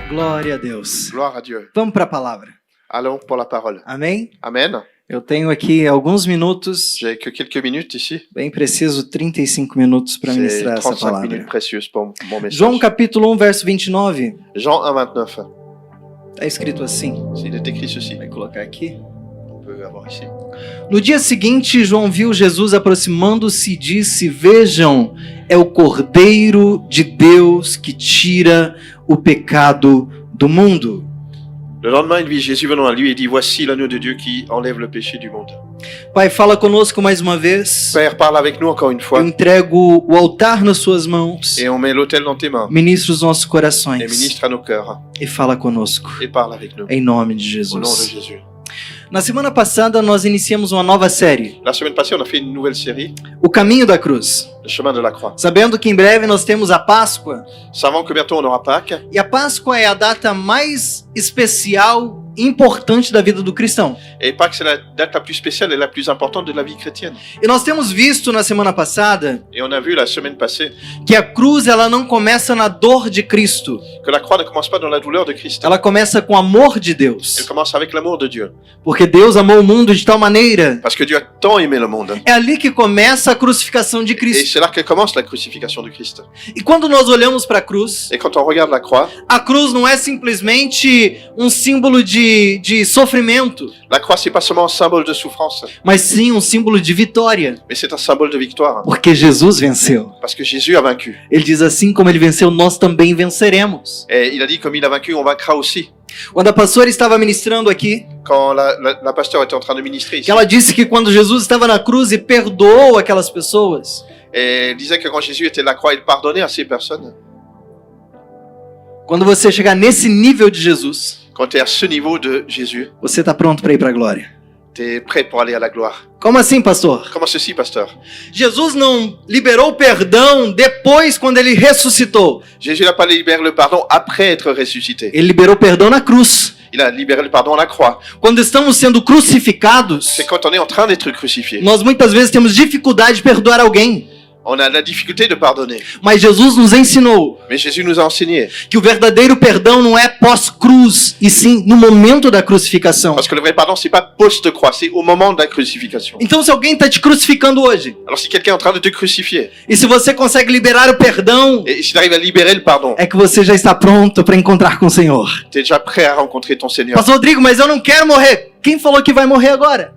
Glória a Deus. Gloire à Dieu. Vamos para a palavra. Allons pour la parole. Amém? Amen. Eu tenho aqui alguns minutos, J'ai que quelques minutes ici. bem preciso, 35 minutos para C'est ministrar essa 35 minutes palavra. précieuses pour mon message. João capítulo 1, verso 29, Jean 1,29. está escrito assim. Il est écrit ceci. Vai colocar aqui. On peut avoir ici. No dia seguinte, João viu Jesus aproximando-se e disse: Vejam, é o Cordeiro de Deus que tira o pecado do mundo. Le lendemain, il vit Jésus venant à lui et dit, voici l'agneau de Dieu qui enlève le péché du monde. Pai, fala conosco mais uma vez. Père, parle avec nous encore une Eu fois. entrego o altar nas suas mãos. Et on met l'autel dans tes mains. Ministra os nossos Et corações ministre à nos cœurs. e fala conosco. Et parle avec nous. Em nome de Au nom de Jesus. Jésus. Na semana passada, nós iniciamos uma nova série, La semaine passée, on a fait une nouvelle série, O Caminho da Cruz. Le chemin de la croix. Sabendo que em breve nós temos a Páscoa. Savant que bientôt on aura Pâques. E a Páscoa é a data mais especial e importante da vida do cristão. Et Pâques, c'est la date la plus spéciale et la plus importante de la vie chrétienne. E nós temos visto na semana passada Et on a vu la semaine passée que a cruz ela não começa na dor de Cristo. que la croix ne commence pas dans la douleur de Christ. Ela começa com o amor de Elle Deus. commence avec l'amour de Dieu. Porque Deus amou o mundo de tal maneira. Parce que Dieu a tant aimé le monde. É ali que começa a crucificação de Et Cristo. c'est là que commence la crucifixion de Christ. E quando nós olhamos para a cruz Et quand on não regarde la croix é simplesmente um símbolo de sofrimento, c'est pas seulement un symbole de souffrance, mas sim um símbolo de vitória. mais c'est un symbole de victoire. Porque Jesus venceu. Parce que Jésus a vaincu. Ele diz assim como ele venceu, nós também venceremos. Et il a dit, comme il a vaincu, on vaincra aussi. Quando a pastora estava ministrando aqui, Quand la pasteur était en train de ministrer ici, ela disse que quando Jesus estava na cruz e perdoou aquelas pessoas, et elle disait que quand Jésus était à la croix, il pardonnait à ces personnes. quando você chegar nesse nível de Jesus, Quand tu es à ce niveau de Jésus, você está pronto para ir para a glória. tu es prêt pour aller à la gloire. Como assim, pastor? Comment ceci, pasteur? Jesus não liberou perdão depois quando ele ressuscitou. Jésus n'a pas libéré le pardon après être ressuscité. Ele liberou perdão na cruz. Il a libéré le pardon à la croix. Quando estamos sendo crucificados, C'est quand on est en train d'être crucifié. nós muitas vezes temos dificuldade de perdoar alguém. On a la difficulté de pardonner. Mas Jesus nos ensinou Mais Jésus nous a enseigné. que o verdadeiro perdão não é pós-cruz, e sim no momento da crucificação. Parce que le vrai pardon, c'est pas post-croix, c'est au moment de la crucifixion. Então, se alguém está te crucificando hoje, Alors si quelqu'un est en train de te crucifier, e se você consegue liberar o perdão, et s'il arrive à libérer le pardon, é que você já está pronto para encontrar com o Senhor. tu es déjà prêt à rencontrer ton Seigneur. Pastor Rodrigo, mas eu não quero morrer. Quem falou que vai morrer agora?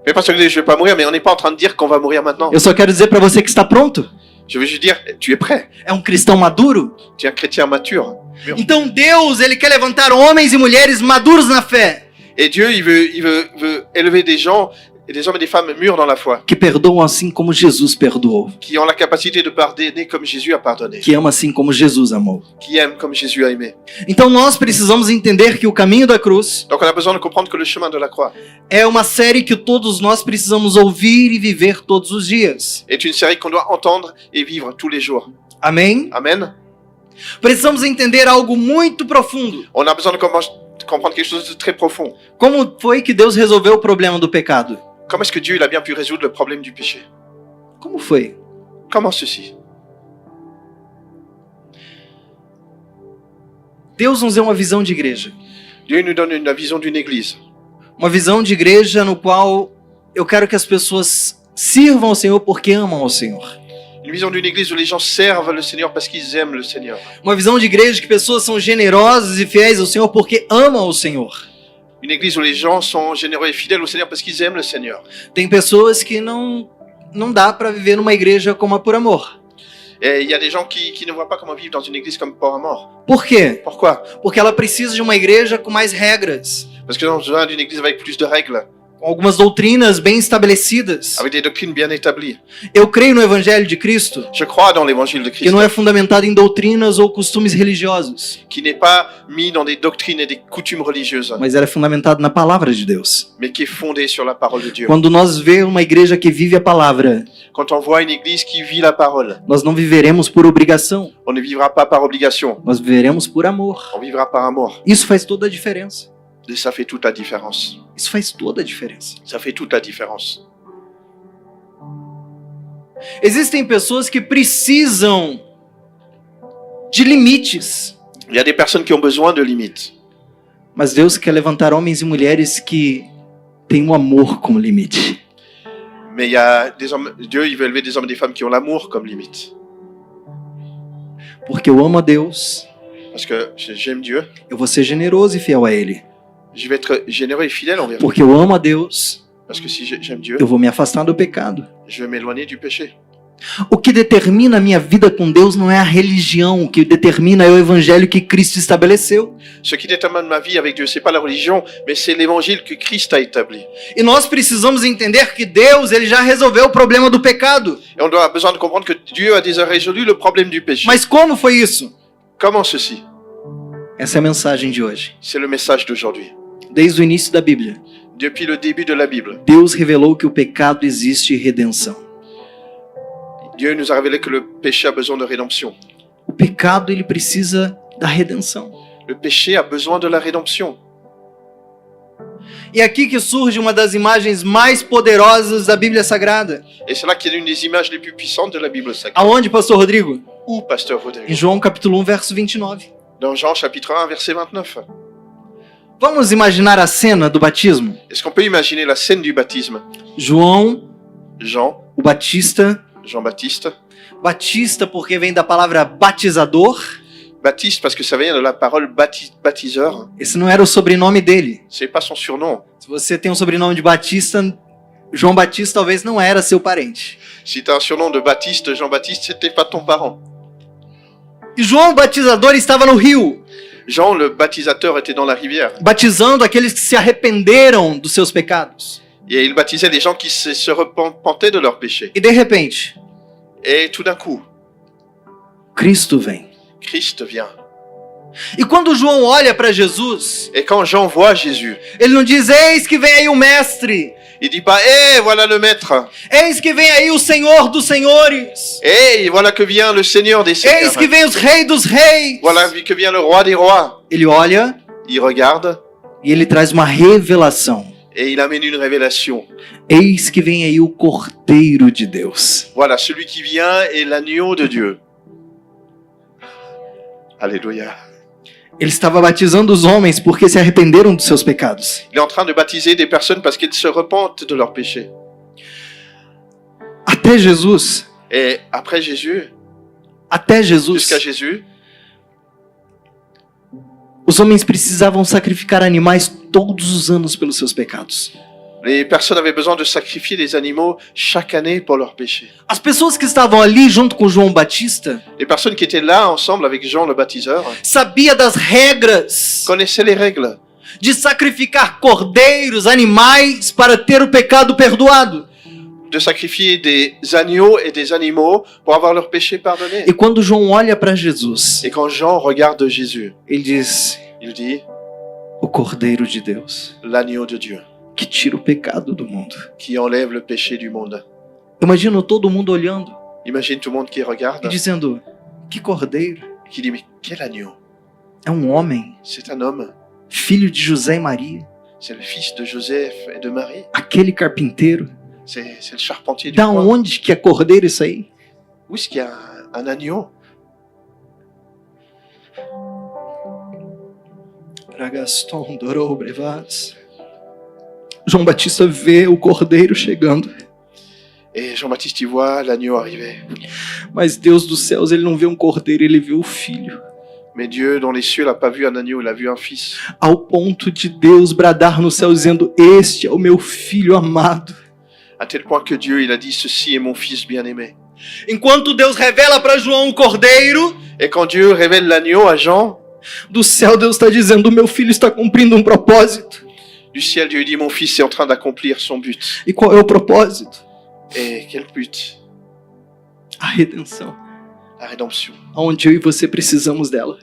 Mais parce que je vais pas mourir, mais on n'est pas en train de dire qu'on va mourir maintenant. Eu só quero dizer para você que está pronto. Je veux juste dire, tu es prêt. É um cristão maduro. Tu es un chrétien mature. Então Deus, ele quer levantar homens e mulheres maduros na fé, Et Dieu, il veut élever des gens, et des hommes et des femmes mûrs dans la foi, que perdoam assim como Jesus perdoou, qui ont la capacité de pardonner comme Jésus a pardonné, que ama assim como Jesus amou. qui aiment comme Jésus a aimé. Então nós precisamos entender que o caminho da cruz Donc on a besoin de comprendre que le chemin de la croix é uma série que todos nós precisamos ouvir e viver todos os dias. est une série qu'on doit entendre et vivre tous les jours. Amém? Amen. Precisamos entender algo muito profundo. On a besoin de comprendre quelque chose de très profond. Como foi que Deus resolveu o problema do pecado? Comment est-ce que Dieu il a bien pu résoudre le problème du péché? Como foi? Comment ceci? Deus nos deu uma visão de igreja. Dieu nous donne la vision d'une église. Uma visão de igreja no qual eu quero que as pessoas sirvam ao Senhor porque amam ao Senhor. Une vision d'une église où les gens servent le Seigneur parce qu'ils aiment le Seigneur. Uma visão de igreja que pessoas são generosas e fiéis ao Senhor porque amam ao Senhor. Une église où les gens sont généreux et fidèles au Seigneur parce qu'ils aiment le Seigneur. Tem pessoas que não dá para viver numa igreja como a por amor. Et il y a des gens qui ne voient pas comment vivre dans une église comme par amour. Por quê? Pourquoi? Porque ela precisa de uma igreja com mais regras, Parce que nous avons besoin d'une église avec plus de règles, com algumas doutrinas bem estabelecidas. avec des doctrines bien établies. Eu creio no Evangelho de Cristo, Je crois dans l'évangile de que Christ, não é fundamentado em doutrinas ou costumes religiosos, qui n'est pas mis dans des doctrines et des coutumes religieuses, mas ela é fundamentado na palavra de Deus. mais qui est fondé sur la parole de Dieu. Quando nós vemos uma igreja que vive a palavra, Quand on voit une église qui vit la parole, nós não viveremos por obrigação, on ne vivra pas par obligation, nós viveremos por amor. on vivra par amour. Isso faz toda a diferença. Et ça fait toute la différence. Isso faz toda a diferença. Ça fait toute la différence. Existem pessoas que precisam de limites. Il y a des personnes qui ont besoin de limites. Mas Deus quer levantar homens e mulheres que têm o amor como limite. Mais il y a des hommes, Dieu, il veut élever des hommes et des femmes qui ont l'amour comme limite. Porque eu amo a Deus, Parce que j'aime Dieu, eu vou ser generoso e fiel a Ele. je vais être généreux et fidèle envers lui. Porque eu amo a Deus, Parce que si j'aime Dieu, eu vou me afastar do pecado. je vais m'éloigner du péché. O que determina a minha vida com Deus não é a religião, o que determina é o evangelho que Cristo estabeleceu. Ce qui détermine ma vie avec Dieu, c'est pas la religion, mais c'est l'évangile que Christ a établi. E nós precisamos entender que Deus, ele já resolveu o problema do pecado. Et on doit avoir besoin de comprendre que Dieu a déjà résolu le problème du péché. Mas como foi isso? Comment ceci? Essa é a mensagem de hoje. C'est le message d'aujourd'hui. Desde o início da Bíblia, Depuis le début de la Bible, Deus revelou que o pecado existe redenção. Dieu nous a révélé que le péché a besoin de rédemption. O pecado, ele precisa da redenção. Le péché a besoin de la rédemption. E é aqui que surge uma das imagens mais poderosas da Bíblia Sagrada. Et c'est là qu'il y a une des images les plus puissantes de la Bible sacrée. Aonde, pastor Rodrigo? Où, pasteur Em Rodrigue? João capítulo 1, verso 29. Dans Jean chapitre 1, verset 29. Vamos imaginar a cena do batismo? Est-ce qu'on peut imaginer la scène du baptême? João, Jean, o Batista, Jean-Baptiste. Batista porque vem da palavra batizador. Baptiste parce que ça vient de la parole baptiseur. Esse não era o sobrenome dele. C'est pas son surnom. Se você tem um sobrenome de Batista, João Batista talvez não era seu parente. Si tu as un surnom de Baptiste, Jean-Baptiste, c'était pas ton parent. E João Batizador estava no rio, Jean, le baptisateur, était dans la rivière. batizando aqueles que se arrependeram dos seus pecados. Et il baptisait des gens qui se repentaient de leurs péchés. E de repente, Et tout d'un coup, Cristo vem. Christ vient. E quando João olha para Jesus, Et quand Jean voit Jésus, ele não diz: eis que vem aí o mestre, il dit pas « Eh, voilà le maître. eis que vem aí o Senhor dos senhores, Eh, voilà que vient le Seigneur des seigneurs. eis que vem os reis dos reis. Voilà que vient le roi des rois. » Ele olha Il regarde e ele traz uma revelação. et il amène une révélation. Eis que vem aí o Cordeiro de Deus. Voilà, celui qui vient est l'agneau de Dieu. Alléluia. Ele estava batizando os homens porque se arrependeram dos seus pecados. Il est en train de baptiser des personnes parce qu'ils se repentent de leurs péchés. Até Jesus, Et après Jésus, até Jesus, jusqu'à Jésus, os homens precisavam sacrificar animais todos os anos pelos seus pecados. les personnes avaient besoin de sacrifier des animaux chaque année pour leurs péchés. As pessoas que estavam ali junto com João Batista Les personnes qui étaient là ensemble avec Jean le baptiseur sabiam das regras connaissaient les règles de sacrificar cordeiros, animais para ter o pecado perdoado. de sacrifier des agneaux et des animaux pour avoir leurs péchés pardonnés. E quando João olha para Jesus, Et quand Jean regarde Jésus, ele diz: il dit o Cordeiro de Deus, l'agneau de Dieu que tira o pecado do mundo. qui enlève le péché du monde. Imagina todo mundo olhando Imagine tout le monde qui regarde e dizendo: que cordeiro? et qui dit mais quel agneau? É um homem, C'est un homme, filho de José e Maria, c'est le fils de Joseph et de Marie, aquele carpinteiro. c'est le charpentier du Da roi. onde que é cordeiro isso aí? Où est-ce qu'il y a un agneau? Bragaston Dorou Brevados. João Batista vê o cordeiro chegando, Et Jean-Baptiste y voit l'agneau arriver. mas Deus dos céus, ele não vê um cordeiro, ele vê o filho. Mais Dieu, dans les cieux, n'a pas vu un agneau, il a vu un fils. Ao ponto de Deus bradar no céu dizendo: este é o meu filho amado. À tel point que Dieu, il a dit, ceci est mon fils bien-aimé. Enquanto Deus revela para João o cordeiro, Et quand Dieu révèle l'agneau à Jean, do céu Deus está dizendo: o meu filho está cumprindo um propósito. du ciel, Dieu dit, mon fils est en train d'accomplir son but. E qual é o propósito? Et quel but? A redenção, La rédemption. onde eu e você precisamos dela.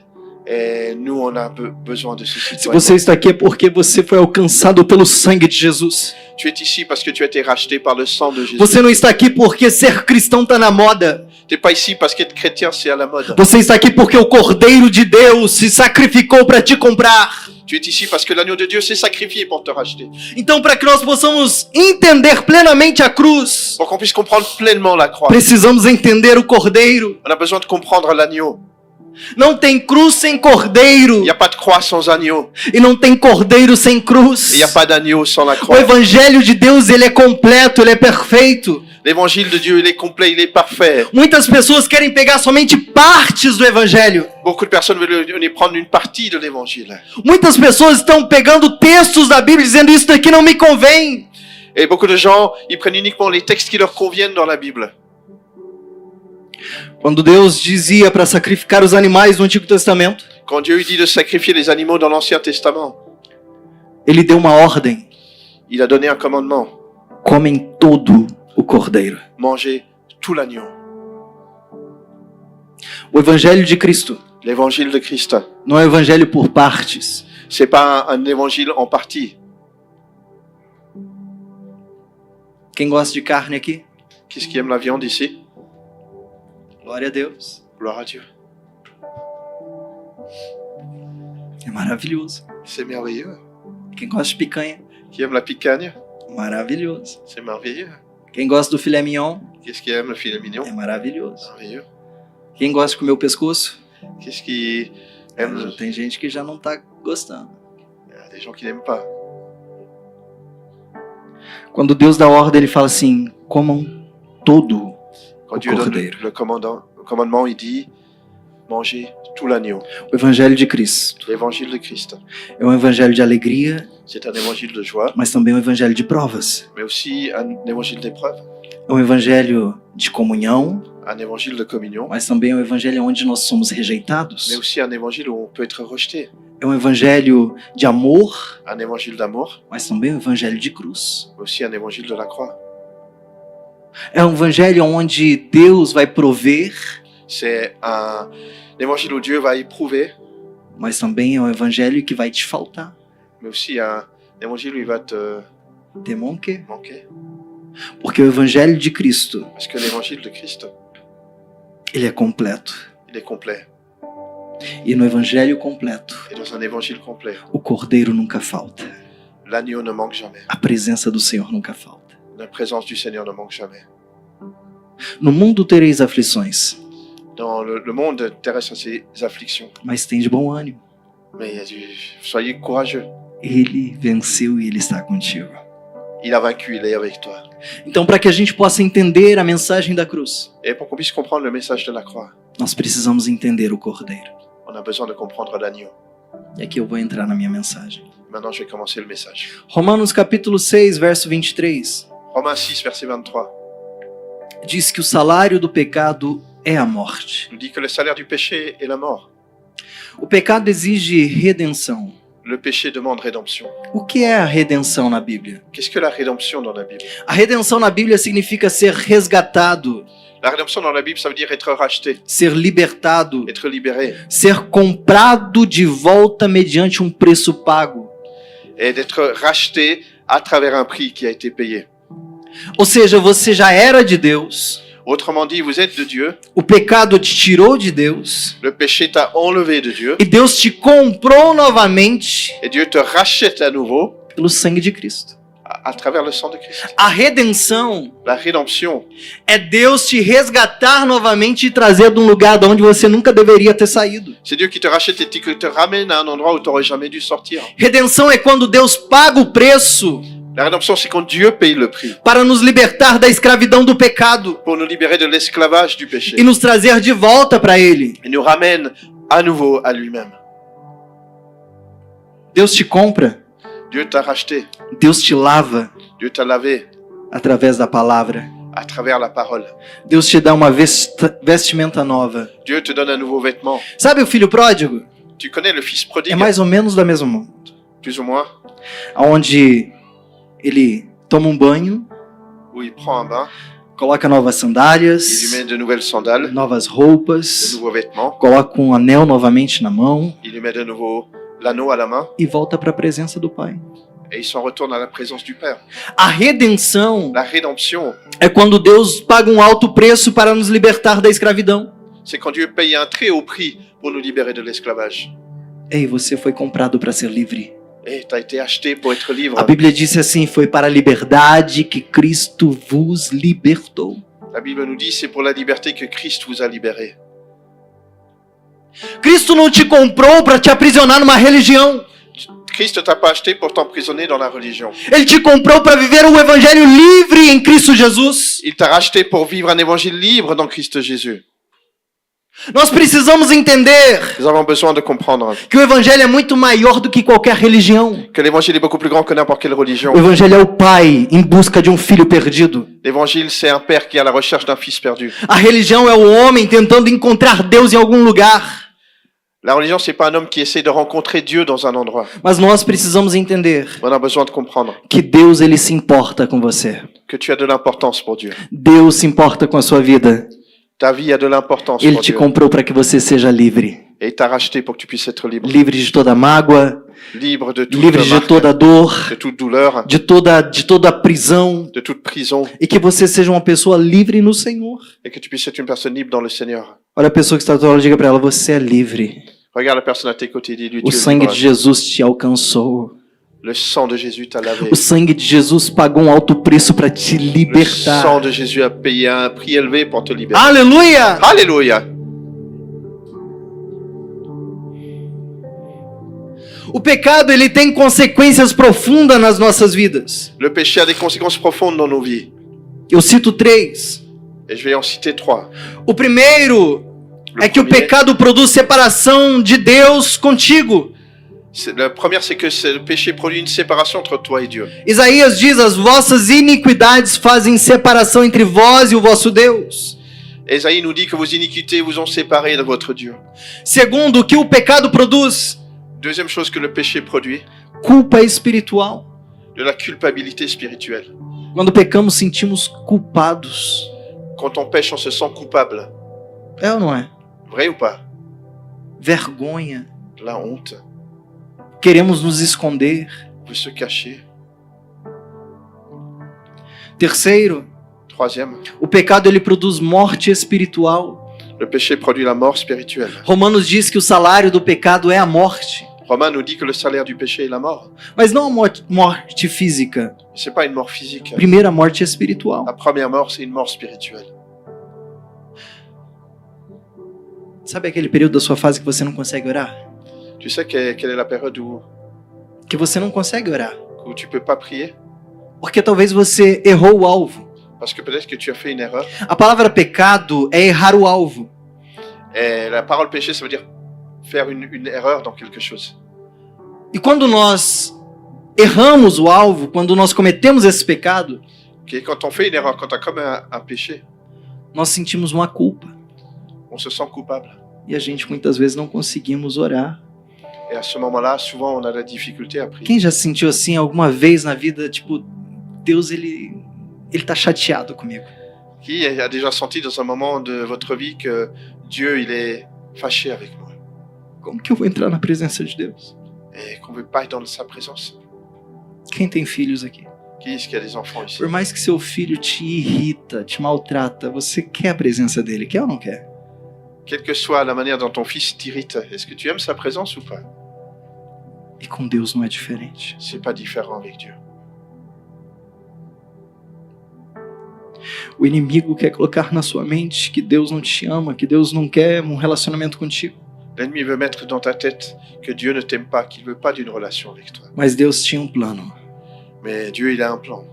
Et nous, on a besoin de ce Se citoyen. você está aqui é porque você foi alcançado pelo sangue de Jesus. Tu es ici parce que tu as été racheté par le sang de Jésus. Você não está aqui porque ser cristão está na moda. Tu n'es pas ici parce qu'être chrétien, c'est à la mode. Você está aqui porque o Cordeiro de Deus se sacrificou para te comprar. Tu es ici parce que l'agneau de Dieu s'est sacrifié pour te racheter. Então, para que nós possamos entender plenamente a cruz, Pour qu'on puisse comprendre pleinement la croix. precisamos entender o Cordeiro. On a besoin de comprendre l'agneau. Não tem cruz sem cordeiro. Il n'y a pas de croix sans agneau. E não tem cordeiro sem cruz. Il n'y a pas d'agneau sans la O croix. evangelho de Deus, ele é completo, ele é perfeito. L'évangile de Dieu, il est complet, il est parfait. Muitas pessoas querem pegar somente partes do evangelho. Beaucoup de personnes veulent prendre une partie de l'évangile. Muitas pessoas estão pegando textos da Bíblia dizendo isso daqui não me convém. Et beaucoup de gens, ils prennent uniquement les textes qui leur conviennent dans la Bible. Quando Deus dizia para sacrificar os animais no Antigo Testamento, Quand Dieu dit de sacrifier les animaux dans l'Ancien Testament, ele deu uma ordem: il a donné un commandement. comem todo o cordeiro. Manger tout l'agneau. O evangelho de Cristo L'évangile de Christ. não é evangelho por partes. C'est pas un évangile en partie. Quem gosta de carne aqui? Qu'est-ce qui aime la viande ici? Glória a Deus. Gloire à Dieu. É maravilhoso. C'est merveilleux. Quem gosta de picanha? Qui aime la picagne? Maravilhoso. C'est merveilleux. Quem gosta do filé mignon? Qu'est-ce qui aime le filet mignon? É maravilhoso. Merveilleux. Quem gosta de comer o pescoço? Qu'est-ce qui aime? Tem gente que já não tá gostando. Il y a des gens qui n'aiment pas. Quando Deus dá ordem, ele fala assim: comam todo Quand o Dieu donne cordeiro. le commandement, il dit manger tout l'agneau. O evangelho de Cristo L'évangile de Christ. é um evangelho de alegria, C'est un évangile de joie, mas também um evangelho de provas. mais aussi un évangile d'épreuve, É um evangelho de comunhão, un évangile de communion, mas também é um evangelho onde nós somos mais rejeitados. aussi un évangile où on peut être rejeté, É um evangelho de amor, un évangile d'amour, mas também um evangelho de cruz. mais aussi un évangile de la croix. É um evangelho onde Deus vai prover, C'est un évangile où Dieu va éprouver, mas também é um evangelho que vai te faltar. mais aussi un évangile où il va te Te manquer. manquer. Porque o evangelho de Cristo, Parce que l'évangile de Christ, ele é completo. il est complet. E no evangelho completo, Et dans un évangile complet, o cordeiro nunca falta. l'agneau ne manque jamais. A presença do Senhor nunca falta. La présence du Seigneur ne manque jamais. No mundo tereis aflições, Dans le monde terrestre, ces afflictions. mas tem de bom ânimo. Mais soyez courageux. Ele venceu e ele está contigo. Il a vaincu, il est avec toi. Então, para que a gente possa entender a mensagem da cruz, Et pour qu'on puisse comprendre le message de la croix, nós precisamos entender o cordeiro. on a besoin de comprendre l'agneau. E aqui eu vou entrar na minha mensagem. Maintenant, je vais commencer le message. Romanos capítulo 6, verso 23, Romains 6, verset 23, diz que o salário do pecado é a morte. nous dit que le salaire du péché est la mort. O pecado exige redenção. Le péché demande rédemption. O que é a redenção na Bíblia? Qu'est-ce que la rédemption dans la Bible? A redenção na Bíblia significa ser resgatado, La rédemption dans la Bible, ça veut dire être racheté, ser libertado, être libéré, ser comprado de volta mediante um preço pago. et d'être racheté à travers un prix qui a été payé. Ou seja, você já era de Deus, Autrement dit, vous êtes de Dieu, o pecado te tirou de Deus, le péché t'a enlevé de Dieu, e Deus te comprou novamente et Dieu te rachète à nouveau pelo sangue de Cristo. à travers le sang de Christ. A redenção La rédemption, é Deus te resgatar novamente e trazer de um lugar de onde você nunca deveria ter saído. c'est Dieu qui te rachète et qui te ramène à un endroit où tu n'aurais jamais dû sortir. Redenção é quando Deus paga o preço La rédemption, c'est quand Dieu paye le prix para nos libertar da escravidão do pecado pour nous libérer de l'esclavage du péché e nos trazer de volta para Ele. et nous ramène à nouveau à lui-même. Deus te compra, Dieu t'a racheté, Deus te lava Dieu t'a lavé através da palavra. à travers la parole. Deus te dá uma vestimenta nova. Dieu te donne un nouveau vêtement. Sabe o filho pródigo? Tu connais le fils É prodigue, mais ou menos da mesma modo. plus ou moins, Onde ele toma um banho, où il prend un bain, coloca novas il lui sandálias, met de nouvelles sandales, novas de roupas, nouveaux vêtements, coloca um anel novamente na mão il lui met de nouveau l'anneau à la main e volta para a presença do Pai. et il s'en retourne à la présence du Père. A redenção La rédemption, é quando Deus paga um alto preço para nos libertar da escravidão. c'est quand Dieu paye un très haut prix pour nous libérer de l'esclavage. Ei, você foi comprado para ser livre. Et tu as été acheté pour être libre. A Bíblia disse assim: foi para a liberdade que Cristo vos libertou. La Bible nous dit c'est pour la liberté que Christ vous a libéré. Cristo não te comprou para te aprisionar numa religião. Christ ne t'a pas acheté pour t'emprisonner dans la religion. Ele te comprou para viver o evangelho livre em Cristo Jesus. Il t'a racheté pour vivre un évangile libre dans Christ Jésus. Nós precisamos entender Nous avons besoin de comprendre que o evangelho é muito maior do que qualquer religião. que l'évangile est beaucoup plus grand que n'importe quelle religion. O evangelho é o pai em busca de um filho perdido. L'évangile, c'est un père qui est à la recherche d'un fils perdu. A religião é o homem tentando encontrar Deus em algum lugar. La religion, c'est pas un homme qui essaie de rencontrer Dieu dans un endroit. Mas nós precisamos entender On a besoin de comprendre que Deus ele se importa com você. que tu as de l'importance pour Dieu. Deus se importa com a sua vida. Ta vie a de l'importance Ele pour te Dieu. comprou para que você seja livre. Et il t'a racheté pour que tu puisses être libre. Livre de toda mágoa, Libre de toute livre de marque, toda dor, de toute douleur, de toda prisão. de toute prison. E que você seja uma pessoa livre no Senhor. Et que tu puisses être une personne libre dans le Seigneur. Olha a pessoa que está do teu lado, diga para ela, você é livre. Regarde la personne à tes côtés, dis-lui, O tu es sangue libre. de Jesus te alcançou. Le sang de Jésus t'a lavé. O sangue de Jesus pagou um alto preço para te Le sang libertar. de Jésus a payé un prix élevé pour te libérer. Aleluia! Alléluia. O pecado ele tem consequências profundas nas nossas vidas. Le péché a des conséquences profondes dans nos vies. Eu cito 3. Et je vais en citer 3. O primeiro é que o pecado produz separação de Deus contigo. La première, c'est que le péché produit une séparation entre toi et Dieu. Isaías diz, as vossas iniquidades fazem separação entre vós e o vosso Deus. Ésaïe nous dit que vos iniquités vous ont séparés de votre Dieu. Segundo, o que o pecado produz? Deuxième chose que le péché produit, Culpa espiritual. de la culpabilité spirituelle. Quando pecamos, sentimos culpados. Quand on pêche, on se sent coupable. É ou não é? Vrai ou pas? Vergonha. La honte, Queremos nos esconder. veut se cacher. Terceiro, Troisième, o pecado ele produz morte espiritual. le péché produit la mort spirituelle. Romanos diz que o salário do pecado é a morte, Romain nous dit que le salaire du péché est la mort. mas não a morte física. C'est pas une mort physique. Primeiro, a morte espiritual. La première mort, c'est une mort spirituelle. Sabe aquele período da sua fase que você não consegue orar? Tu sais quelle est la période où Que você não consegue orar. tu peux pas prier? Porque talvez você errou o alvo. Parce que peut-être que tu as fait une erreur. A palavra pecado é errar o alvo. Et la parole péché, ça veut dire faire une erreur dans quelque chose. E quando nós erramos o alvo, quando nós cometemos esse pecado, Okay? Quand on fait une erreur, quand tu as commis un péché, nós sentimos uma culpa. on se sent coupable. E a gente muitas vezes não conseguimos orar. Et à ce moment-là, souvent, on a la difficulté à prier. Quem já se sentiu assim alguma vez na vida, tipo, Deus ele tá chateado comigo? Qui a déjà senti dans un moment de votre vie que Dieu, il est fâché avec moi Como que eu vou entrar na presença de Deus? et qu'on ne veut pas être dans sa présence? Quem tem filhos aqui? Qui est-ce qui a des enfants ici? Por mais que seu filho te irrita, te maltrata, você quer a presença dele, quer ou não quer? Quelle que soit la manière dont ton fils t'irrite, est-ce que tu aimes sa présence ou pas? E com Deus não é diferente. C'est pas différent avec Dieu. O inimigo quer colocar na sua mente que Deus não te ama, que Deus não quer um relacionamento contigo. L'ennemi veut mettre dans ta tête que Dieu ne t'aime pas, qu'il veut pas d'une relation avec toi. Mas Deus tinha um plano, Mais Dieu, il a un plan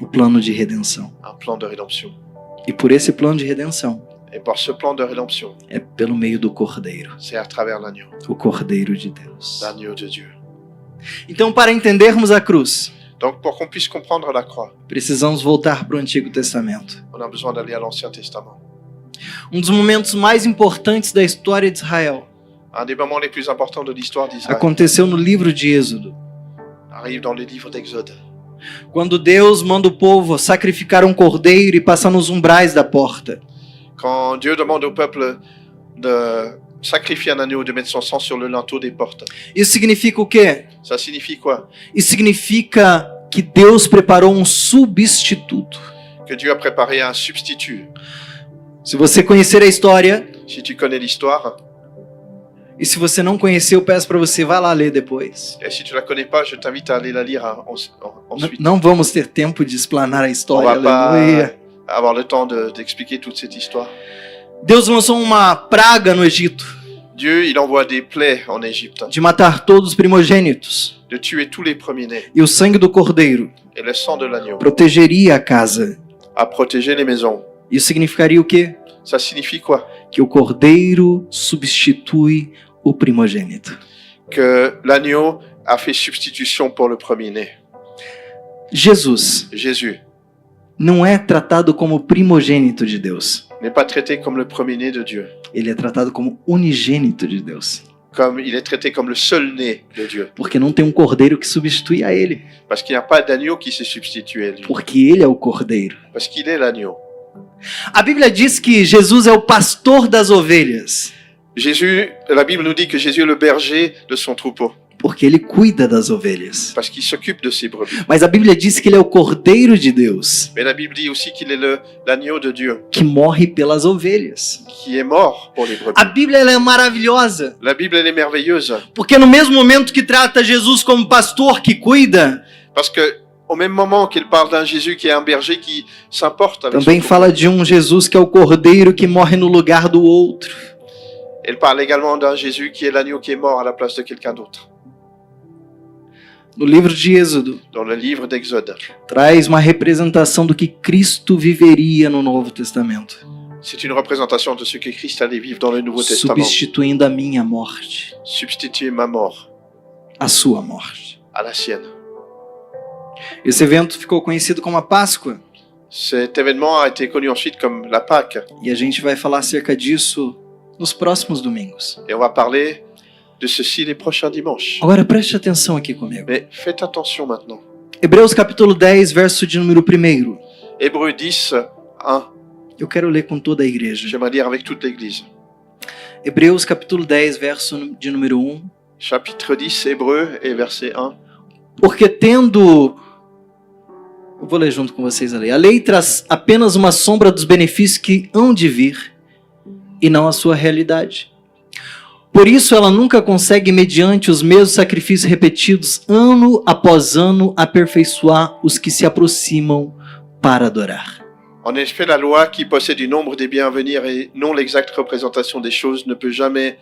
o plano de redenção. de rédemption. E por esse plano de redenção, Et par ce plan de rédemption, é pelo meio do Cordeiro, c'est à travers l'agneau, o Cordeiro de Deus. l'agneau de Dieu. Então, para entendermos a cruz, Donc, pour qu'on puisse comprendre la croix, precisamos voltar para o Antigo Testamento. on a besoin d'aller à l'Ancien Testament. Um dos momentos mais importantes da história de Israel Un des moments les plus importants de l'histoire d'Israël aconteceu no livro de Êxodo, arrive dans les livres d'Exode. quando Deus manda o povo sacrificar um cordeiro e passar nos umbrais da porta. Quand Dieu demande au peuple de sacrifier un agneau, de mettre son sang sur le linteau des portes. Isso significa o quê? Ça signifie quoi? Isso significa que Deus preparou um substituto. Que Dieu a préparé un substitut. Se você conhecer a história, Si tu connais l'histoire, e se você não conhecer, eu peço para você, vai lá ler depois. et si tu la connais pas, je t'invite à aller la lire ensuite. Não vamos ter tempo de explanar a On história, va aleluia. pas avoir le temps d'expliquer toute cette histoire. Deus lançou uma praga no Egito. Dieu, il envoie des plaies en Égypte, de matar todos os primogênitos. de tuer tous les premiers-nés. E o sangue do cordeiro Et le sang de l'agneau protegeria a casa. a protégé les maisons. Isso significaria o quê? Ça signifie quoi? Que o cordeiro substitui o primogênito. Que l'agneau a fait substitution pour le premier-né. Jesus Jésus não é tratado como primogênito de Deus. n'est pas traité comme le premier-né de Dieu, Ele é tratado como unigênito de Deus. comme il est traité comme le seul né de Dieu, Porque não tem um cordeiro que substitui a ele. parce qu'il n'y a pas d'agneau qui se substitue à lui, Porque ele é o cordeiro. parce qu'il est l'agneau. A Bíblia diz que Jesus é o pastor das ovelhas. Jésus, la Bible nous dit que Jésus est le berger de son troupeau, Porque ele cuida das ovelhas. parce qu'il s'occupe de ses brebis. Mas a Bíblia diz que ele é o cordeiro de Deus, Mais la Bible dit aussi qu'il est l'agneau de Dieu, que morre pelas ovelhas. qui est mort pour les brebis. A Bíblia ela é maravilhosa. La Bible, elle est merveilleuse, Porque no mesmo momento que trata Jesus como pastor que cuida, parce que au même moment qu'il parle d'un Jésus qui est un berger qui s'importe avec son também troupeau, fala de um Jesus que é o cordeiro que morre no lugar do outro. elle parle également d'un Jésus qui est l'agneau qui est mort à la place de quelqu'un d'autre. No livro de Êxodo, Dans le livre d'Exode, traz uma representação do que Cristo viveria no Novo Testamento, c'est une représentation de ce que Christ allait vivre dans le Nouveau Testament. substituindo a minha morte, Substituer ma mort a sua morte. à la sienne. Esse evento ficou conhecido como a Páscoa, Cet événement a été connu ensuite comme la Pâque. e a gente vai falar acerca disso nos próximos domingos. Et on va parler de ceci les prochains dimanches. Agora preste atenção aqui comigo. Mais faites attention maintenant. Hebreus capítulo 10, verso de número 1. Hébreux 10, 1. Eu quero ler com toda a igreja. J'aimerais lire avec toute l'Église. Hebreus capítulo 10, verso de número 1. Chapitre 10, Hébreux et verset 1. Porque tendo... Eu vou ler junto com vocês a lei. A lei traz apenas uma sombra dos benefícios que hão de vir e não a sua realidade. Por isso ela nunca consegue, mediante os mesmos sacrifícios repetidos, ano após ano, aperfeiçoar os que se aproximam para adorar. En effet, la loi qui possède du nombre des biens à venir et non l'exacte représentation des choses ne peut jamais,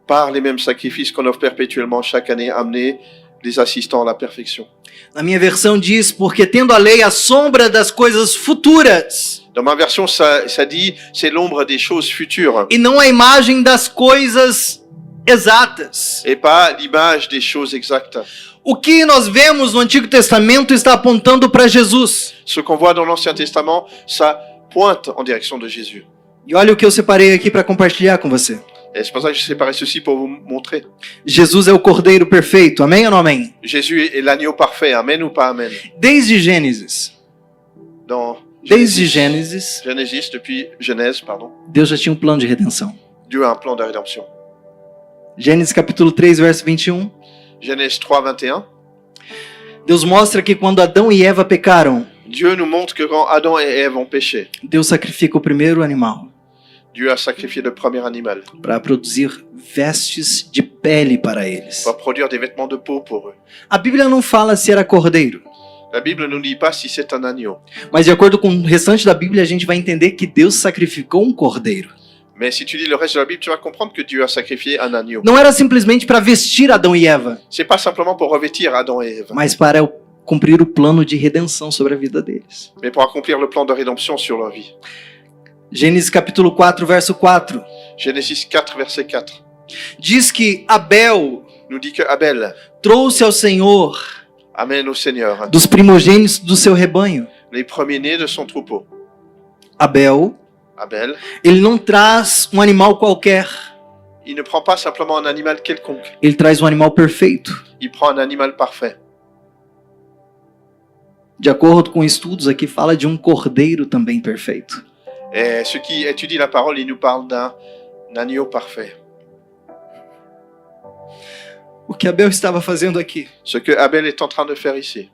par les mêmes sacrifices qu'on offre perpétuellement chaque année, amener les assistants à la perfection. Na minha versão diz, porque tendo a lei a sombra das coisas futuras Dans ma version, ça dit, c'est l'ombre des choses futures e não a imagem das coisas exatas. et pas l'image des choses exactes. O que nós vemos no Antigo Testamento está apontando para Jesus. Ce qu'on voit dans l'Ancien Testament, ça pointe en direction de Jésus. E olha o que eu separei aqui para compartilhar com você. Et c'est pour ça que j'ai séparé ceci pour vous montrer. Jesus é o Cordeiro perfeito, amém ou não amém? Jésus est l'agneau parfait, amen ou pas amen. Desde Gênesis, Desde Gênesis, depuis Genèse, pardon, Deus já tinha um plano de redenção. Dieu a un plan de rédemption. Gênesis capítulo 3, verso 21. Genèse 3, 21. Deus mostra que quando Adão e Eva pecaram, Dieu nous montre que quand Adam et Ève ont péché, Deus sacrifica o primeiro animal Dieu a sacrifié le premier animal para produzir vestes de pele para eles. pour produire des vêtements de peau pour eux. A Bíblia não fala se era cordeiro, La Bible ne nous dit pas si c'est un agneau. mas de acordo com o restante da Bíblia, a gente vai entender que Deus sacrificou um cordeiro. Mais si tu lis le reste de la Bible, tu vas comprendre que Dieu a sacrifié un agneau. Não era simplesmente para vestir Adão e Eva, C'est pas simplement pour revêtir Adam et Ève, mas para cumprir o plano de redenção sobre a vida deles. mais pour accomplir le plan de rédemption sur leur vie. Gênesis capítulo 4, verso 4. Genèse 4, verset 4 Diz que Abel nous dit que Abel trouxe ao Senhor amène au Seigneur dos primogênitos do seu rebanho. les premiers-nés de son troupeau. Abel, Abel, ele não traz um animal qualquer, il ne prend pas simplement un animal quelconque, ele traz um animal perfeito. il prend un animal parfait. De acordo com estudos, aqui fala de um cordeiro também perfeito. Et ceux qui étudient la parole, ils nous parlent d'un agneau parfait. O que Abel estava fazendo aqui? Ce que Abel est en train de faire ici.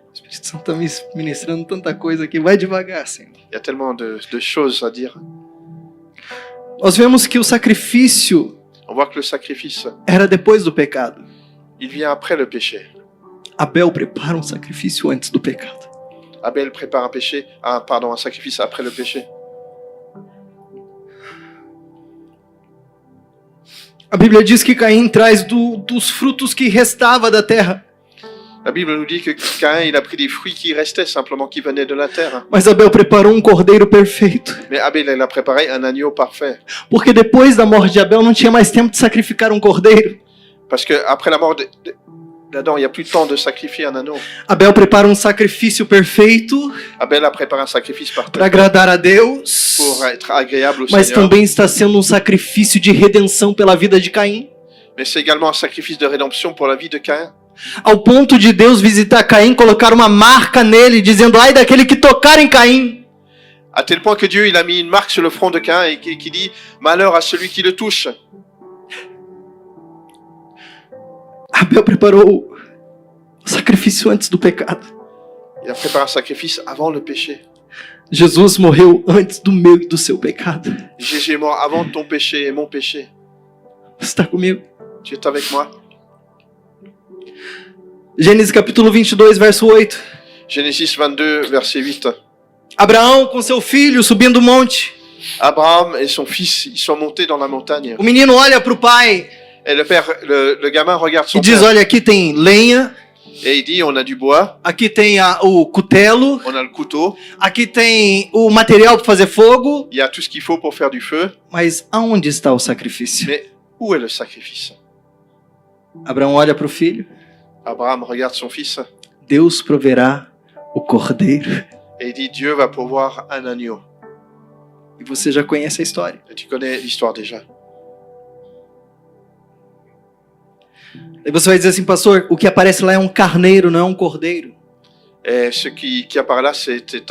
O Espírito Santo está me ministrando tanta coisa aqui. Vai devagar, Senhor. Il y a tellement de choses à dire. Nós vemos que o sacrifício On voit que le sacrifice, era depois do pecado. il vient après le péché. Abel prepara um sacrifício antes do pecado. Abel prépare un sacrifice après le péché. A Bíblia diz que Caim traz dos frutos que restava da terra. La Bible nous dit que Caïn, il a pris des fruits qui restaient simplement, qui venaient de la terre. Mas Abel preparou um cordeiro perfeito. Mais Abel, il a préparé un agneau parfait. Porque depois da morte de Abel não tinha mais tempo de sacrificar um cordeiro. Parce que après la mort d'Adam, il n'y a plus de temps de sacrifier un agneau. Abel prepara um sacrifício perfeito Abel a préparé un sacrifice para parfait agradar a Deus, pour être agréable au mas Seigneur. também está sendo um sacrifício de redenção pela vida de Caim. Mais c'est également un sacrifice de rédemption pour la vie de Caïn. Ao ponto de Deus visitar Caim, colocar uma marca nele, dizendo: ai daquele que tocar em Caim. À tel point que Dieu, il a mis une marque sur le front de Caïn et qui dit « Malheur à celui qui le touche ». Abel preparou o sacrifício antes do pecado. Il a préparé un sacrifice avant le péché. Jesus morreu antes do meu e do seu pecado. Jésus est mort avant ton péché et mon péché. Você está comigo? Tu es avec moi? Gênesis capítulo 22, verso 8. Genesis 22, verset 8. Abraão com seu filho subindo o monte. Abraham et son fils, ils sont montés dans la montagne. O menino olha para o pai Et le père, le gamin regarde e son diz: père. olha, aqui tem lenha, Et il dit, on a du bois, aqui tem o cutelo, on a le couteau, aqui tem o material para fazer fogo, il y a tout ce qu'il faut pour faire du feu. mas aonde está o sacrifício? Mais où est le sacrifice? Abraão olha para o filho. Abraham regarde son fils Deus proverá o cordeiro. et il dit, Dieu va pourvoir un agneau. E você já conhece a história. Et tu connais l'histoire déjà. E você vai dizer assim: pastor, o que aparece lá é um carneiro, não é um cordeiro. Et ce qui apparaît là, c'était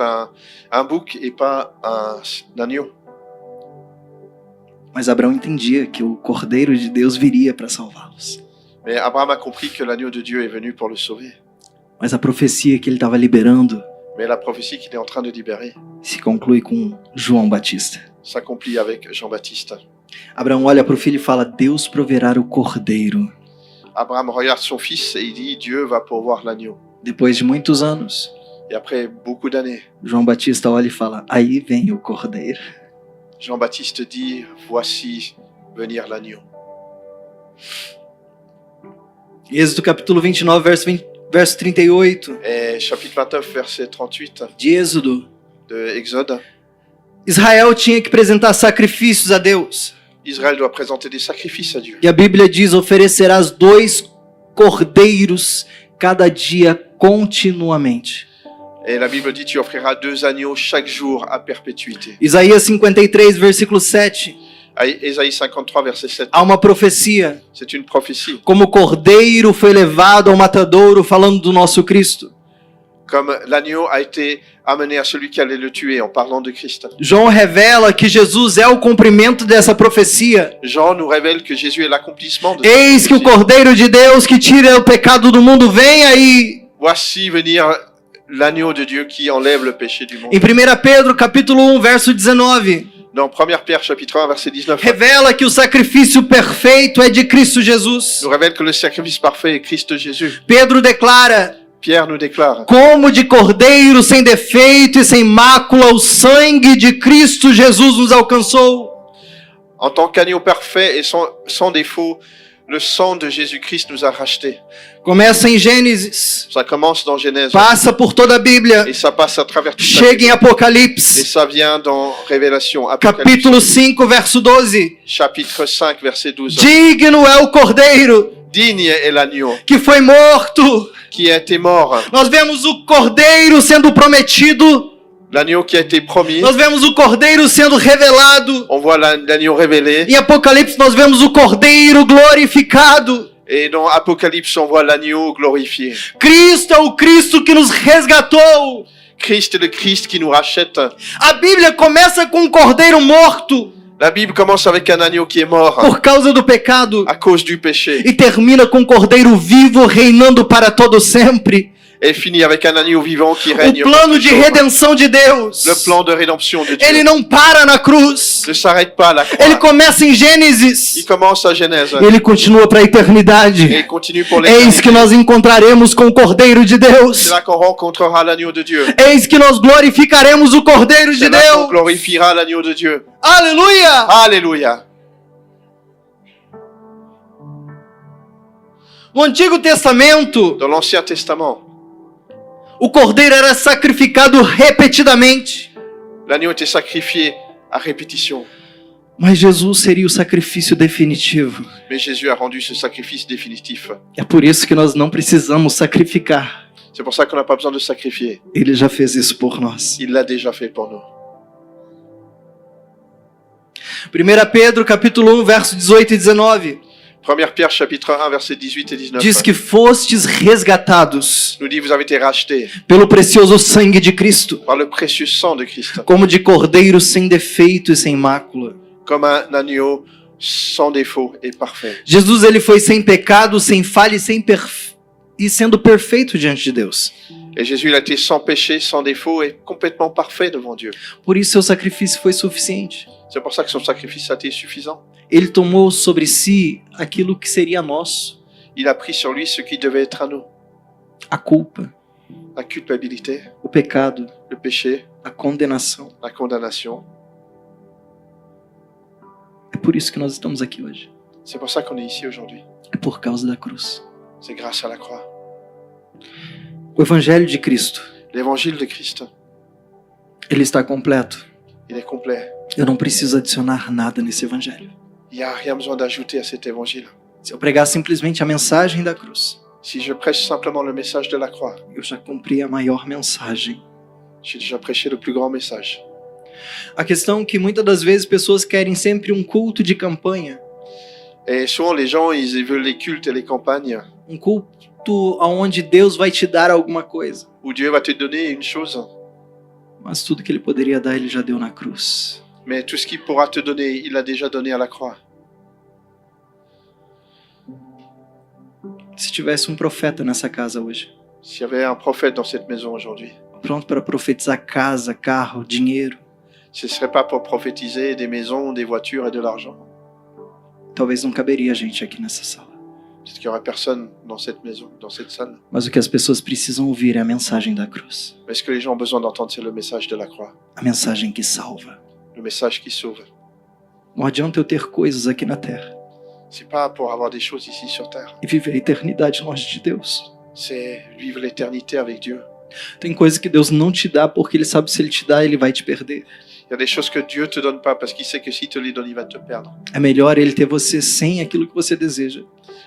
un bouc et pas un agneau. Mas Abraão entendia que o cordeiro de Deus viria para salvá-los. Mais Abraham a compris que l'agneau de Dieu est venu pour le sauver. Mas a profecia que ele estava liberando Mais la prophétie qu'il est en train de libérer se conclui com João Batista. s'accomplit avec Jean-Baptiste. Abraão olha para o filho e fala: Deus proverá o cordeiro. Abraham regarde son fils et il dit, Dieu va pourvoir l'agneau. Depois de muitos anos, Et après beaucoup d'années, João Batista olha e fala: aí vem o cordeiro. Jean-Baptiste dit, voici venir l'agneau. Êxodo capítulo 29, verso 38 Et chapitre 29, verset 38 de Êxodo. de Exode, Israel tinha que apresentar sacrifícios a Deus. Israël doit présenter des sacrifices à Dieu. E a Bíblia diz: oferecerás 2 cordeiros cada dia continuamente. Et la Bible dit, tu offriras 2 agneaux chaque jour à perpétuité. Isaías 53, versículo 7. Ésaïe 53, verset 7. Há uma profecia. C'est une prophétie. Como o cordeiro foi levado ao matadouro, falando do nosso Cristo. Comme l'agneau a été amené à celui qui allait le tuer en parlant de Christ. João revela que Jesus é o cumprimento dessa profecia. Jean nous révèle que Jésus est l'accomplissement de Eis cette que o prophétie. Cordeiro de Deus que tira o pecado do mundo vem aí. Voici venir l'agneau de Dieu qui enlève le péché du monde. Em 1 Pedro capítulo 1, verso 19, Dans 1 Pierre chapitre 1 verset 19, revela que o sacrifício perfeito é de Cristo Jesus. nous révèle que le sacrifice parfait est Christ Jésus. Pedro declara: Pierre nous déclare, como de cordeiro sem defeito e sem mácula o sangue de Cristo Jesus nos alcançou. en tant qu'agneau parfait et sans défaut, le sang de Jésus-Christ nous a rachetés. Começa em Gênesis, Ça commence dans Genèse passa por toda a Bíblia, et ça passe à travers tout ça. chega em Et Apocalipse, ça vient dans Révélation, Apocalypse, capítulo 5, verso 12. chapitre 5, verset 12. Digno é o cordeiro Digne est l'agneau que foi morto. qui a été mort, Nós vemos o cordeiro sendo prometido. l'agneau qui a été promis. Nós vemos o cordeiro sendo revelado. On voit l'agneau révélé. Em Apocalipse nós vemos o cordeiro glorificado. Et dans Apocalypse, on voit l'agneau glorifié. Cristo é o Cristo que nos resgatou. Christ est le Christ qui nous rachète. A Bíblia começa com um cordeiro morto La Bible commence avec un agneau qui est mort por causa do pecado à cause du péché. e termina com um cordeiro vivo reinando para todo sempre. Elle finit avec un agneau vivant qui O règne. plano de redenção de Deus. Le plan de rédemption de Ele Dieu não para na cruz. ne s'arrête pas à la Ele croix. começa em Gênesis. Il commence à Genèse E ele continua para a et eternidade. il continue pour Eis l'éternité. que nós encontraremos com o Cordeiro de C'est Deus. là qu'on rencontrera l'agneau de Dieu. Eis que nós glorificaremos o Cordeiro de C'est là qu'on Deus. glorifiera l'agneau de Dieu. Aleluia! Alléluia. No Antigo Testamento, Dans l'Ancien Testament, o cordeiro era sacrificado repetidamente. l'agneau était sacrifié à répétition. Mas Jesus seria o sacrifício definitivo. Mais Jésus a rendu ce sacrifice définitif. É por isso que nós não precisamos sacrificar. C'est pour ça qu'on n'a pas besoin de sacrifier. Ele já fez isso por nós. Il l'a déjà fait pour nous. 1 Pedro capítulo 1, verso 18 e 19. 1 Pierre chapitre 1 versets 18 et 19. Diz que fostes resgatados Nous dit vous avez été rachetés pelo precioso sangue de Cristo, par le précieux sang de Christ, como de cordeiro sem defeito e sem mácula. comme un agneau sans défaut et parfait. Jesus ele foi sem pecado, sem falha e sendo perfeito diante de Deus. Et Jésus, il a été sans péché, sans défaut et complètement parfait devant Dieu. Por isso seu sacrifício foi suficiente. C'est pour ça que son sacrifice a été suffisant. Ele tomou sobre si aquilo que seria nosso, Il a pris sur lui ce qui devait être à nous. a culpa, La culpabilité, o pecado, le péché, a condenação. la condamnation. É por isso que nós estamos aqui hoje. C'est pour ça qu'on est ici aujourd'hui. É por causa da cruz. C'est grâce à la croix. O Evangelho de Cristo, L'évangile de Christ, ele está completo. il est complet. Eu não preciso adicionar nada nesse Evangelho. Il n'y a rien besoin d'ajouter à cet évangile. Se eu pregar simplesmente a mensagem da cruz, Si je prêche simplement le message de la croix, eu já cumpri a maior mensagem. j'ai déjà prêché le plus grand message. A questão é que muitas das vezes pessoas querem sempre um culto de campanha, Et souvent, les gens, ils veulent les cultes et les campagnes um culto onde Deus vai te dar alguma coisa. où Dieu va te donner une chose, Mas tudo que ele poderia dar, ele já deu na cruz. mais tout ce qu'il pourra te donner, il l'a déjà donné à la croix. Se tivesse um profeta nessa casa hoje, S'il y avait un prophète dans cette maison aujourd'hui, pronto para profetizar casa, carro, dinheiro, ce ne serait pas pour prophétiser des maisons, des voitures et de l'argent. talvez não caberia gente aqui nessa sala. Peut-être qu'il n'y aurait personne dans cette maison, dans cette salle. Mas o que as pessoas precisam ouvir é a mensagem da cruz. Mais ce que les gens ont besoin d'entendre, c'est le message de la croix, A mensagem que salva. le message qui sauve. Não adianta eu ter coisas aqui na terra C'est pas pour avoir des choses ici sur terre, e viver a eternidade longe de Deus. c'est vivre l'éternité avec Dieu. Tem coisas que Deus não te dá porque Ele sabe se Ele te dá, Ele vai te perder. Il y a des choses que Dieu te donne pas parce qu'il sait que s'il te les donne, il va te perdre. É melhor Ele ter você sem aquilo que você deseja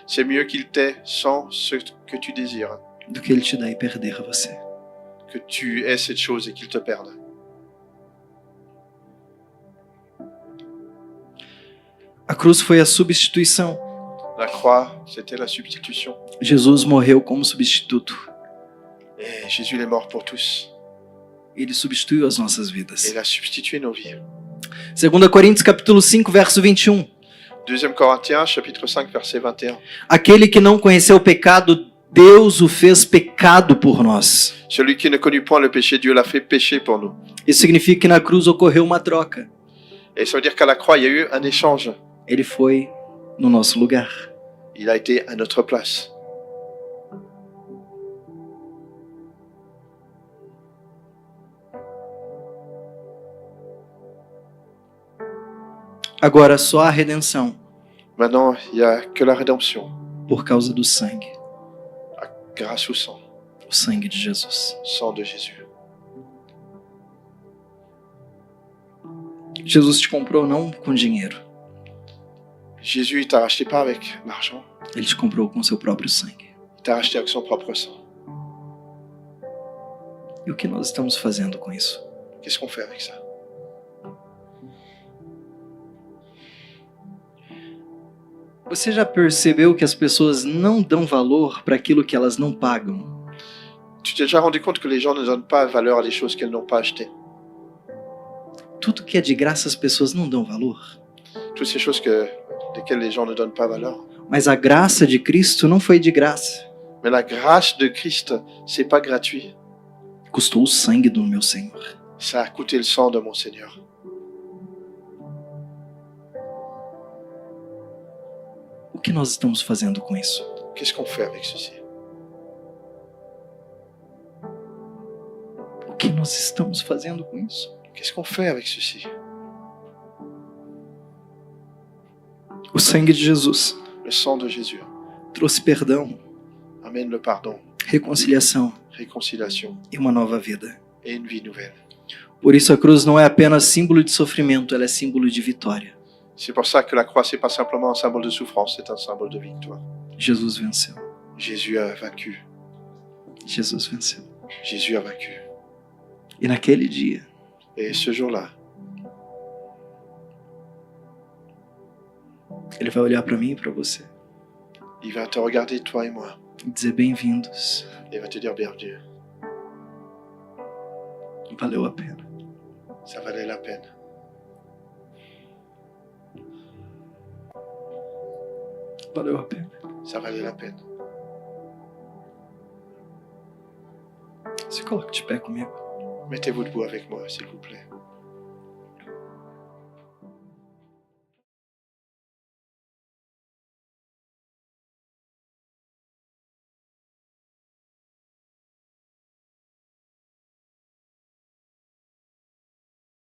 C'est mieux qu'il t'ait sans ce que tu désires, do que Ele te dá e perder a você. que tu aies cette chose et qu'il te perde. A cruz foi a substituição. La croix, c'était la substitution. Jesus morreu como substituto. Et Jésus il est mort pour tous. Ele substituiu as nossas Et vidas. il a substitué nos vies. 2 Coríntios capítulo 5, verso 21. 2 Corinthiens, chapitre 5, verset 21. Aquele que não conheceu o pecado, Deus o fez pecado por nós. Celui qui ne connut point le péché, Dieu l'a fait pécher pour nous. Isso significa que na cruz ocorreu uma troca. Et ça veut dire qu'à la croix, il y a eu un échange. Ele foi no nosso lugar. Il a été à notre place. Agora só a redenção Maintenant, il n'y a que la rédemption, por causa do sangue, grâce au sang, o sangue de Jesus. sang de Jésus. Jesus te comprou não com dinheiro, Jésus, il t'a racheté pas avec l'argent, ele te comprou com seu próprio sangue. il t'a racheté avec son propre sang. E o que nós estamos fazendo com isso? Qu'est-ce qu'on fait avec ça? Você já percebeu que as pessoas não dão valor para aquilo que elas não pagam? Tu t'es déjà rendu compte que les gens ne donnent pas valeur à des choses qu'elles n'ont pas achetées? Tudo que é de graça as pessoas não dão valor. Toutes ces choses desquelles les gens ne donnent pas valeur. Mas a graça de Cristo não foi de graça. Mais la grâce de Christ, c'est pas gratuit. Custou o sangue do meu Senhor. Ça a coûté le sang de mon Seigneur. O que nós estamos fazendo com isso? Qu'est-ce qu'on fait avec ceci? O que nós estamos fazendo com isso? Qu'est-ce qu'on fait avec ceci? O sangue de Jesus Le sang de Jésus trouxe perdão, amène le pardon, reconciliação réconciliation e uma nova vida. et une vie nouvelle. Por isso a cruz não é apenas símbolo de sofrimento, ela é símbolo de vitória. C'est pour ça que la croix, c'est pas simplement un symbole de souffrance, c'est un symbole de victoire. Jesus venceu. Jésus a vaincu. Jesus venceu. Jésus a vaincu. E naquele dia, Et ce jour-là, ele vai olhar para mim e para você il va te regarder, toi et moi, e dizer bem-vindos. et il va te dire bienvenue. Valeu a pena. Ça valait la peine. Valeu a pena. Ça valait la peine. Se coloque de pé comigo. Mettez-vous debout avec moi, s'il vous plaît.